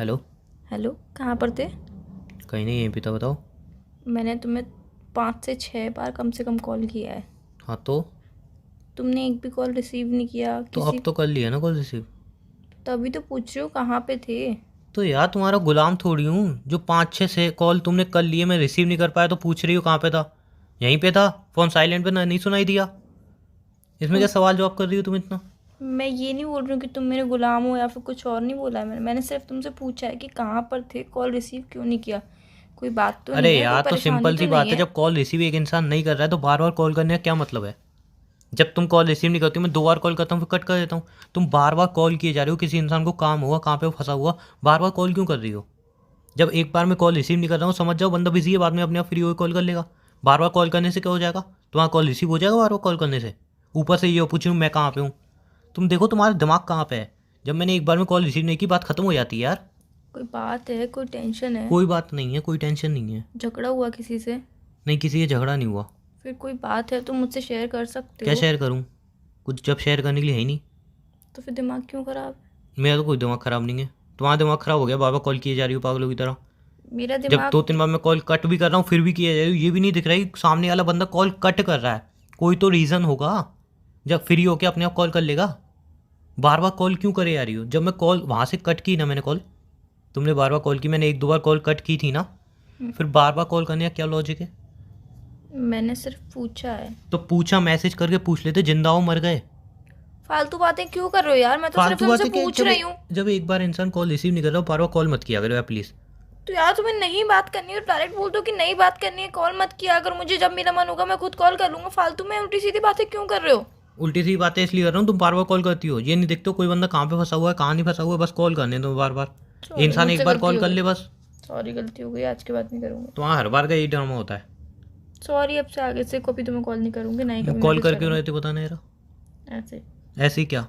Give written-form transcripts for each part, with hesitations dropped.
Hello. Hello, कहाँ पर थे? कहीं नहीं, यहीं पे था, बताओ। मैंने तुम्हें 5 से 6 बार कम से कम कॉल किया है। हाँ तो तुमने एक भी कॉल रिसीव नहीं किया अब किसी। तो कर लिया ना कॉल रिसीव। तभी तो पूछ रही हूँ कहाँ पे थे। तो यार तुम्हारा गुलाम थोड़ी हूँ जो 5-6 से कॉल तुमने कर लिए, मैं रिसीव नहीं कर पाया तो पूछ रही हो कहाँ पे था। यहीं पे था, फ़ोन साइलेंट पे ना, नहीं सुनाई दिया। इसमें क्या और सवाल जवाब कर रही हो तुम इतना। मैं ये नहीं बोल रही हूँ कि तुम मेरे गुलाम हो या फिर कुछ और नहीं बोला है। मैंने सिर्फ तुमसे पूछा है कि कहाँ पर थे, कॉल रिसीव क्यों नहीं किया। कोई बात तो अरे नहीं है, कोई यार तो परेशानी सिंपल तो सी नहीं बात है, है। जब कॉल रिसीव एक इंसान नहीं कर रहा है तो बार बार कॉल करने का क्या मतलब है। जब तुम कॉल रिसीव नहीं करती हो, मैं 2 बार कॉल करता हूँ फिर कट कर देता हूँ। तुम बार बार कॉल किए जा रहे हो, किसी इंसान को काम हुआ, कहाँ पे वो फंसा हुआ, बार बार कॉल क्यों कर रही हो। जब एक बार मैं कॉल रिसीव नहीं कर रहा हूँ समझ जाओ बंदा बिजी है, बाद में अपने आप फ्री होकर कॉल कर लेगा। बार बार कॉल करने से क्या हो जाएगा, तुम्हारा कॉल रिसीव हो जाएगा बार बार कॉल करने से। ऊपर से ये पूछ रही हूँ मैं कहाँ पे हूँ। तुम देखो तुम्हारा दिमाग कहाँ पे है। जब मैंने एक बार में कॉल रिसीव नहीं की, बात खत्म हो जाती है यार। कोई बात है, कोई टेंशन है? कोई बात नहीं है, कोई टेंशन नहीं है। झगड़ा हुआ किसी से? नहीं, किसी से झगड़ा नहीं हुआ। फिर कोई बात है तो मुझसे शेयर कर सकते क्या हो। शेयर करूँ, कुछ जब शेयर करने के लिए है ही नहीं। तो फिर दिमाग क्यों खराब है? मेरा तो कोई दिमाग ख़राब नहीं है। तुम्हारा दिमाग ख़राब हो गया, बार बार कॉल किए जा रही हो पागलों की तरह। मेरा जब दिमाग। 2-3 बार मैं कॉल कट भी कर रहा हूँ फिर भी किया जा रही हो, ये भी नहीं दिख रहा है कि सामने वाला बंदा कॉल कट कर रहा है। कोई तो रीज़न होगा, जब फ्री होके अपने आप कॉल कर लेगा। बार बार कॉल क्यों करे जा रही हो। जब मैं कॉल वहाँ से कट की ना, मैंने कॉल, तुमने बार बार कॉल की, मैंने 1-2 बार कॉल कट की थी ना, फिर बार बार कॉल करने का क्या लॉजिक है। मैंने सिर्फ पूछा है। तो पूछा, मैसेज करके पूछ लेते, जिंदा हो मर गए। फालतू बातें क्यों कर रहे हो यार? मैं तो सिर्फ फालतू तुमसे बातें क्या, पूछ रही हूँ। जब एक बार इंसान कॉल रिसीव नहीं कर रहा, बार बार कॉल मत किया करो यार प्लीज़। तो यार तुम्हें नहीं बात करनी है तो डायरेक्ट बोल दो कि नहीं बात करनी है, कॉल मत किया अगर। मुझे जब मेरा मन होगा मैं खुद कॉल कर लूंगा। फालतू में उल्टी सीधी बातें क्यों कर रहे हो? उल्टी सी बातें इसलिए कर रहा हूँ, तुम बार बार कॉल करती हो, ये नहीं देखते हो कोई बंदा कहाँ पे फंसा हुआ है कहाँ नहीं फंसा हुआ है, बस कॉल करने दो बार बार। सॉरी, इंसान एक मुझसे बार गलती कॉल हो कर गई। ले बस। सॉरी, गलती हो गई, आज के बाद नहीं करूँगी। तो वहाँ हर बार का यही ड्रामा होता है। सॉरी, अब से आगे से कभी तुम्हें कॉल नहीं करूँगी, ना ही मैं कभी कॉल मैसेज करके करूँगी। रहते बताना यार। ऐसे ऐसे ही क्या।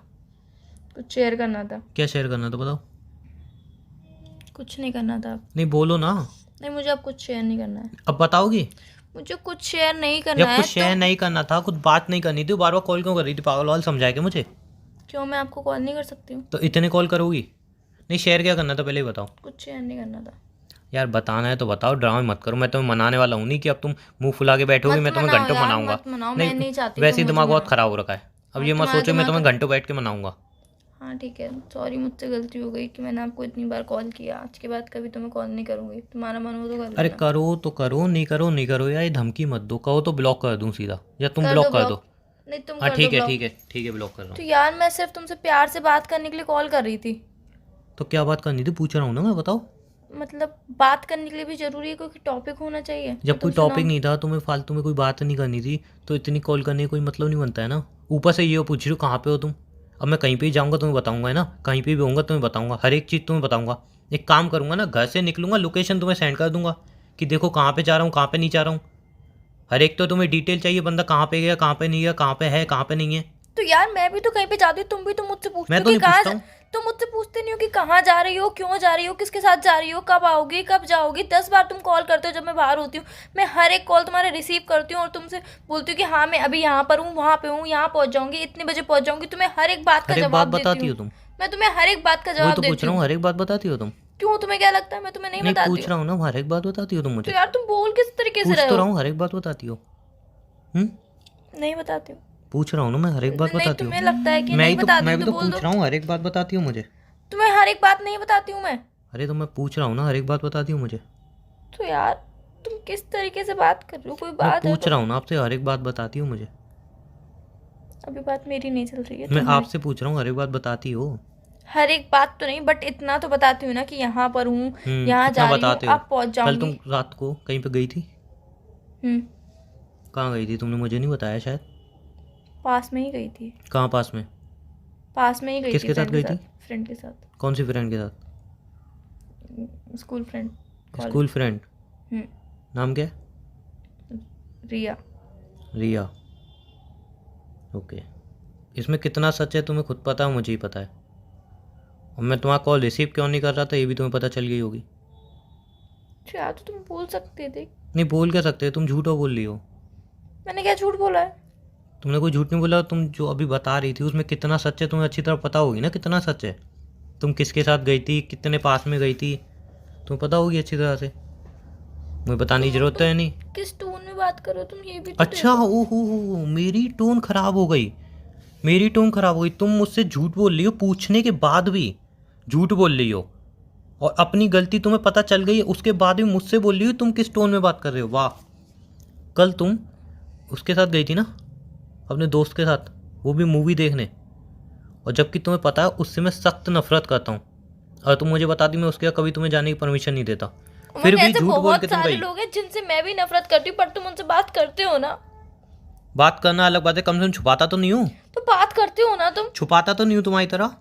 कुछ शेयर करना था। क्या शेयर करना तो बताओ। कुछ नहीं करना था। नहीं बोलो ना। नहीं, मुझे अब कुछ शेयर नहीं करना है। अब बताओगी। मुझे कुछ शेयर नहीं करना जब है कुछ शेयर तो। नहीं करना था, कुछ बात नहीं करनी थी, बार बार कॉल क्यों कर रही थी, पागल वाल समझाए क्या मुझे। क्यों, मैं आपको कॉल नहीं कर सकती हूँ? तो इतने कॉल करोगी। नहीं, शेयर क्या करना था पहले ही बताओ। कुछ शेयर नहीं करना था। यार बताना है तो बताओ, ड्रामा मत करो। मैं तुम्हें मनाने वाला हूँ नहीं कि अब तुम मुंह फुला के बैठोगे, मत मैं तुम्हें मनाओ घंटों यार, मनाऊंगा। मत मनाओ, मैं नहीं, नहीं चाहती तुम वैसे ही मुझे दिमाग बहुत मनाओ। ख़राब हो रखा है। अब हाँ, ये मत तुम्हारा सोचो मैं दिमाग तुम्हें खराब। घंटों बैठ के मनाऊंगा। हाँ ठीक है, सॉरी, मुझसे गलती हो गई कि मैंने आपको इतनी बार कॉल किया। आज के बाद कभी तुम्हें कॉल नहीं करूँगी। तुम्हारा मन हो तो कर अरे लेना। करो तो करो, नहीं करो नहीं करो यार, ये धमकी मत दो, कहो तो ब्लॉक कर दूँ सीधा, या तुम कर दो ब्लॉक कर दो। ब्लॉक। नहीं, तुम हाँ कर दो ठीक है ब्लॉक। ठीक है ठीक है, ब्लॉक कर रहा तो हूँ। यार मैं सिर्फ तुमसे प्यार से बात करने के लिए कॉल कर रही थी। तो क्या बात करनी थी, पूछ रहा हूँ ना मैं, बताओ। मतलब बात करने के लिए भी जरूरी है, कोई टॉपिक होना चाहिए जो जब तुम कोई टॉपिक सुनाओ। नहीं था, तुम्हें फालतू में कोई बात नहीं करनी थी, तो इतनी कॉल करने का कोई मतलब नहीं बनता है ना। ऊपर से ये पूछ रही हो कहाँ पे हो तुम। अब मैं कहीं पे ही जाऊँगा तुम्हें बताऊँगा, है ना, कहीं पे भी होऊंगा तुम्हें बताऊँगा, हर एक चीज़ तुम्हें बताऊँगा। एक काम करूँगा ना, घर से निकलूँगा लोकेशन तुम्हें सेंड कर दूँगा कि देखो कहाँ पे जा रहा हूँ कहाँ पे नहीं जा रहा हूँ। हर एक तो तुम्हें डिटेल चाहिए, बंदा कहाँ पे गया कहाँ पे नहीं गया, कहाँ पे है कहाँ पे नहीं है। तो यार मैं भी तो कहीं पे जाती हूँ, तुम भी तो मुझसे पूछते मैं हो तो कि नहीं कहाँ पूछता हूँ। तुम मुझसे पूछते नहीं हो कि कहाँ जा रही हो, क्यों जा रही हो, किसके साथ जा रही हो, कब आओगी, कब जाओगी। 10 बार तुम कॉल करते हो जब मैं बाहर होती हूँ। मैं हर एक कॉल तुम्हारे रिसीव करती हूँ और तुमसे बोलती हूँ कि हाँ मैं अभी यहाँ पर हूँ, वहाँ पे हूँ, यहाँ पहुँच जाऊँगी, इतने बजे पहुँच जाऊँगी। तुम्हें हर एक बात का हर एक बात जवाब देती बताती हूँ। हो तुम। मैं तुम्हें हर एक बात का वही जवाब तो पूछ देती रहा हूँ। हूँ, हर एक बात बताती हो तुम। क्यों, तुम्हें क्या लगता है मैं तुम्हें नहीं नहीं, बताती पूछ हूँ? रहा हूँ ना, हर एक बात बताती हो तुम तो मुझे। यार तुम बोल किस तरीके से पूछ रहे तो हो? रहा हूँ, हर एक बात बताती हो। हम्म। नहीं बताती हूँ। पूछ रहा हूँ ना मैं, हर एक बात नहीं, बताती हो। तुम्हें लगता है कि नहीं बताती मैं हूँ भी तो तो बोल पूछ दो। रहा हूँ, हर एक बात बताती हो मुझे। तुम्हें हर एक बात नहीं बताती हूँ मैं। अरे तो मैं पूछ रहा हूँ ना, हर एक बात बताती हो मुझे। तो यार तुम किस तरीके से बात कर रहे हो? कोई मैं बात है पूछ तो। रहा हूँ ना आपसे, हर एक बात बताती हो मुझे। अभी बात मेरी नहीं चल रही है, मैं तुम्हारी। आपसे पूछ रहा हूँ, हर एक बात बताती हो। हर एक बात तो नहीं, बट इतना तो बताती हूँ ना कि यहाँ पर हूँ, यहाँ इतना जा रही हूँ, बताते हो। अब पहुँच कल जाऊँगी। तुम रात को कहीं पे गई थी। हम्म। कहाँ गई थी तुमने मुझे नहीं बताया शायद। पास में ही गई थी। कहाँ पास में। पास में ही गई थी, किसके साथ फ्रेंड के गई थी। साथ, फ्रेंड के साथ। कौन सी फ्रेंड के साथ। School friend. School college. Friend. हम्म। नाम क्या है। रिया। रिया। ओके। इसमें कितना सच है तुम्हें खुद पता है, मुझे ही पता है। और मैं तुम्हारा कॉल रिसीव क्यों नहीं कर रहा था ये भी तुम्हें पता चल गई होगी। तो यार तो तुम बोल सकते थे। नहीं बोल क्या सकते, तुम झूठो बोल रही हो। मैंने क्या झूठ बोला है? तुमने कोई झूठ नहीं बोला, तुम जो अभी बता रही थी उसमें कितना सच है तुम्हें अच्छी तरह पता होगी ना, कितना सच है। तुम किसके साथ गई थी, कितने पास में गई थी, तुम्हें पता होगी अच्छी तरह से। मुझे बताने की जरूरत तो है नहीं। किस टोन में बात कर रहे हो तुम, ये भी तो अच्छा, ओहो, मेरी टोन खराब हो गई, मेरी टोन खराब हो गई। तुम मुझसे झूठ बोल रही हो, पूछने के बाद भी झूठ बोल रही हो, और अपनी गलती तुम्हें पता चल गई है उसके बाद भी मुझसे बोल रही हो तुम किस टोन में बात कर रहे हो। वाह। कल तुम उसके साथ गई थी ना, अपने दोस्त के साथ, वो भी मूवी देखने, और जबकि तुम्हें पता है उससे मैं सख्त नफरत करता हूँ, और तुम मुझे बताती मैं उसके साथ कभी तुम्हें जाने की परमिशन नहीं देता, फिर भी ऐसे झूठ बोल के बहुत तुम सारे गई। लोग हैं जिनसे मैं भी नफरत करती हूँ, पर तुम उनसे बात करते हो ना। बात करना अलग बात है, कम से कम छुपाता तो नहीं हूँ, तो बात करते हो ना तुम। छुपाता तो नहीं हूँ तुम्हारी तरह।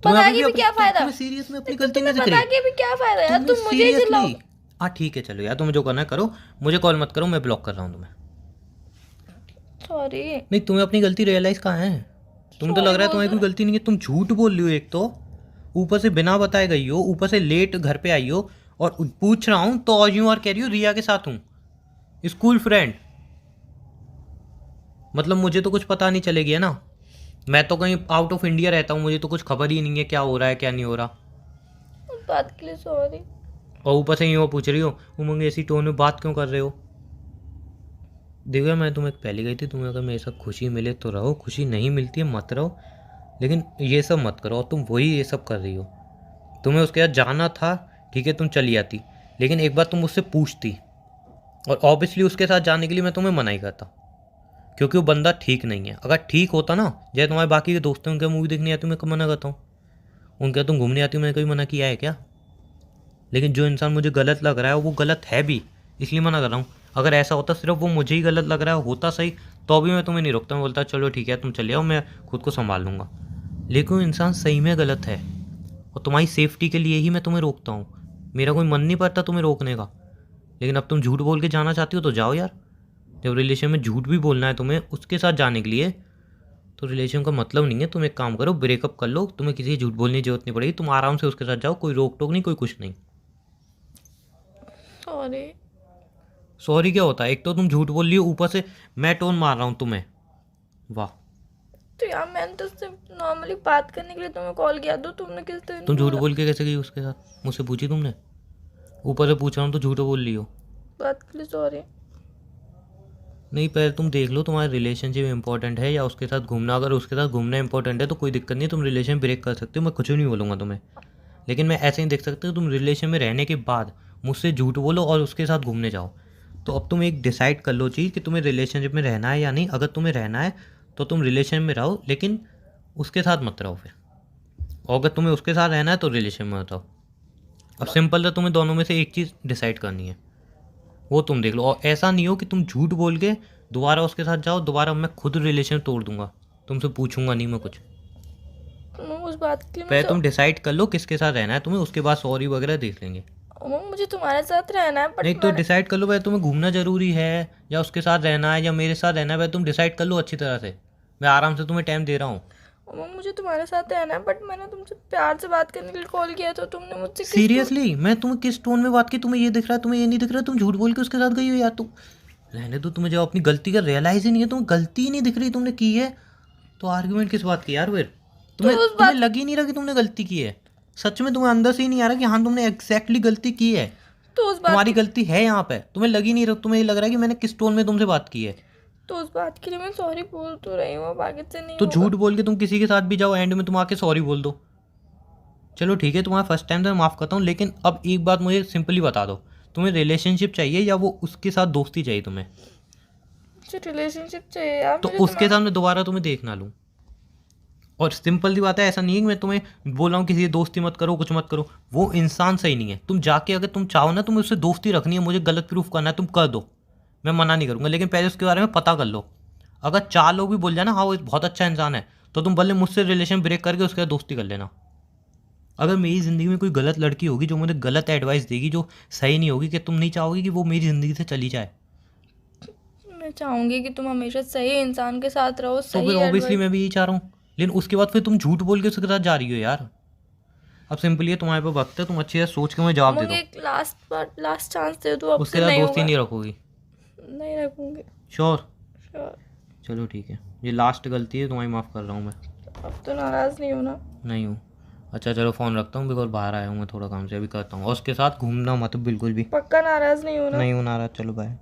पता के भी क्या फायदा, तुम्हें सीरियस में अपनी गलती नहीं तुम्हें दिख पता रही। के भी क्या फायदा यार, तुम मुझे ही चिल्लाओ। सीरियसली, हाँ ठीक है चलो यार, तुम्हें जो करना है करो, मुझे कॉल मत करो, मैं ब्लॉक कर रहा हूँ तुम्हें। सॉरी। नहीं, तुम्हें अपनी गलती रियलाइज कहाँ है, तुम्हें तो लग रहा है तुम्हारी कोई गलती नहीं है। तुम झूठ बोल रही हो, एक तो ऊपर से बिना बताए गई हो, ऊपर से लेट घर पे आई हो, और पूछ रहा हूँ तो और यूं और कह रही हो रिया के साथ हूँ, स्कूल फ्रेंड। मतलब मुझे तो कुछ पता नहीं चलेगी है ना, मैं तो कहीं आउट ऑफ इंडिया रहता हूँ, मुझे तो कुछ खबर ही नहीं है क्या हो रहा है क्या नहीं हो रहा। उस बात के लिए सॉरी। और ऊपर से यूँ पूछ रही हो उमंग ऐसी टोन में बात क्यों कर रहे हो। देखो मैं तुम्हें पहले गई थी, तुम्हें अगर मेरे साथ खुशी मिले तो रहो, खुशी नहीं मिलती है मत रहो, लेकिन ये सब मत करो। और तुम वही ये सब कर रही हो। तुम्हें उसके साथ जाना था ठीक है, तुम चली आती, लेकिन एक बार तुम मुझसे पूछती, और ऑब्वियसली उसके साथ जाने के लिए मैं तुम्हें मना ही करता, क्योंकि वो बंदा ठीक नहीं है। अगर ठीक होता ना, जैसे तुम्हारे बाकी के दोस्त हैं उनके मूवी देखने आती हूँ मैं कब मना करता हूँ, उनके तुम घूमने आती हो मैंने कभी मना किया है क्या। लेकिन जो इंसान मुझे गलत लग रहा है वो गलत है भी, इसलिए मना कर रहा हूँ। अगर ऐसा होता सिर्फ वो मुझे ही गलत लग रहा है होता सही, तो भी मैं तुम्हें नहीं रोकता, मैं बोलता चलो ठीक है तुम चले आओ, मैं खुद को संभाल लूँगा। लेकिन वो इंसान सही में गलत है, और तुम्हारी सेफ्टी के लिए ही मैं तुम्हें रोकता हूँ, मेरा कोई मन नहीं पड़ता तुम्हें रोकने का। लेकिन अब तुम झूठ बोल के जाना चाहती हो तो जाओ यार, जब रिलेशन में झूठ भी बोलना है तुम्हें उसके साथ जाने के लिए, तो रिलेशन का मतलब नहीं है। तुम एक काम करो, ब्रेकअप कर लो, तुम्हें किसी की झूठ बोलने की जरूरत नहीं पड़ेगी, तुम आराम से उसके साथ जाओ, कोई रोक टोक नहीं, कोई कुछ नहीं। सॉरी। सॉरी क्या होता है, एक तो तुम झूठ बोल रही हो, ऊपर से मैं टोन मार रहा हूँ तुम्हें। वाह। तो यार मैंने तो सिर्फ नॉर्मली बात करने के लिए तुम्हें कॉल किया, तो तुमने किस दिन तुम झूठ बोल के कैसे गई उसके साथ, मुझसे पूछी तुमने, ऊपर से पूछ रहा हूँ तो झूठ बोल रही हो। बात के लिए सॉरी। नहीं, पहले तुम देख लो तुम्हारा रिलेशनशिप इंपॉर्टेंट है या उसके साथ घूमना। अगर उसके साथ घूमना इंपॉर्टेंट है तो कोई दिक्कत नहीं, तुम रिलेशन ब्रेक कर सकते हो, मैं कुछ नहीं बोलूँगा तुम्हें। लेकिन मैं ऐसे नहीं देख सकता तुम रिलेशन में रहने के बाद मुझसे झूठ बोलो और उसके साथ घूमने जाओ। तो अब तुम एक डिसाइड कर लो चीज़ कि तुम्हें रिलेशनशिप में रहना है या नहीं। अगर तुम्हें रहना है तो तुम रिलेशन में रहो, लेकिन उसके साथ मत रहो फिर। और अगर तुम्हें उसके साथ रहना है तो रिलेशन में मत रहो। अब सिंपल है, तुम्हें दोनों में से एक चीज़ डिसाइड करनी है, वो तुम देख लो। और ऐसा नहीं हो कि तुम झूठ बोल के दोबारा उसके साथ जाओ, दोबारा मैं खुद रिलेशन तोड़ दूंगा, तुमसे पूछूंगा नहीं मैं कुछ। उस बात के लिए पहले तुम डिसाइड कर लो किसके साथ रहना है तुम्हें, उसके बाद सॉरी वगैरह देख लेंगे। मुझे तुम्हारे साथ रहना है, नहीं तो डिसाइड कर लो भाई, तुम्हें घूमना ज़रूरी है या उसके साथ रहना है या मेरे साथ रहना है, भाई तुम डिसाइड कर लो अच्छी तरह से। मैं आराम से तुम्हें टाइम दे रहा हूँ। मुझे तुम्हारे साथ रहना है, बट मैंने तुमसे प्यार से बात करने के लिए कॉल किया तो तुमने मुझसे सीरियसली मैं तुम्हें किस टोन में बात की, तुम्हें ये दिख रहा है, तुम्हें ये नहीं दिख रहा, तुम झूठ बोल के उसके साथ गई हो यार। तुम रहने दो, तुम्हें जब अपनी गलती का रियलाइज ही नहीं है, तुम्हें गलती ही नहीं दिख रही तुमने की है, तो आर्ग्यूमेंट किस बात की यार। फिर तुम्हें लग ही नहीं रहा कि तुमने गलती की है, सच में तुम्हें अंदर से ही नहीं आ रहा कि हाँ तुमने एग्जैक्टली गलती की है, तो उस बात तुम्हारी गलती है यहाँ पे, तुम्हें लग ही नहीं रहा, तुम्हें ये लग रहा है कि मैंने किस टोन में तुमसे बात की है। तो उस बात के लिए मैं सॉरी बोल तो रही हूँ, अब आगे से नहीं तो होगा। झूठ बोल के तुम किसी के साथ भी जाओ, एंड में तुम आके सॉरी बोल दो। चलो ठीक है, तुम्हारा फर्स्ट टाइम तो मैं माफ़ करता हूँ, लेकिन अब एक बात मुझे सिंपली बता दो, तुम्हें रिलेशनशिप चाहिए या वो उसके साथ दोस्ती चाहिए तुम्हें। मुझे रिलेशनशिप चाहिए यार। तो उसके साथ मैं दोबारा तुम्हें देख ना लूँ। और सिंपल सी बात है, ऐसा नहीं है कि मैं तुम्हें बोल रहा हूँ किसी से दोस्ती मत करो कुछ मत करो, वो इंसान सही नहीं है। तुम जाके अगर तुम चाहो ना तुम्हें उससे दोस्ती रखनी है, मुझे गलत प्रूफ करना है, तुम कर दो, मैं मना नहीं करूँगा, लेकिन पहले उसके बारे में पता कर लो। अगर 4 लोग भी बोल जाए ना हाँ वो बहुत अच्छा इंसान है, तो तुम भले मुझसे रिलेशन ब्रेक करके उसके साथ दोस्ती कर लेना। अगर मेरी ज़िंदगी में कोई गलत लड़की होगी जो मुझे गलत एडवाइस देगी, जो सही नहीं होगी, कि तुम नहीं चाहोगी कि वो मेरी ज़िंदगी से चली जाए। मैं चाहूंगी कि तुम हमेशा सही इंसान के साथ रहो, तो सही फिर ऑब्वियसली मैं भी यही चाह रहा हूँ, लेकिन उसके बाद फिर तुम झूठ बोल के उसके साथ जा रही हो यार। अब सिंपली है तुम्हारे पे वक्त है, तुम अच्छे से सोच के मुझे जवाब दे दो। एक लास्ट चांस दे दो, अब उसके से साथ नहीं दोस्ती होगा। नहीं रखोगी? नहीं रखूंगी। श्योर? श्योर। चलो ठीक है, ये लास्ट गलती है, तुम्हारी माफ़ कर रहा हूँ मैं। अब तो नाराज नहीं हो ना? नहीं हूँ। अच्छा चलो फ़ोन रखता हूँ, बिकॉज बाहर आया हूँ मैं थोड़ा काम से, अभी करता हूँ। और उसके साथ घूमना मत बिल्कुल भी। पक्का नाराज नहीं हो ना? नहीं हूँ नाराज, चलो बाय।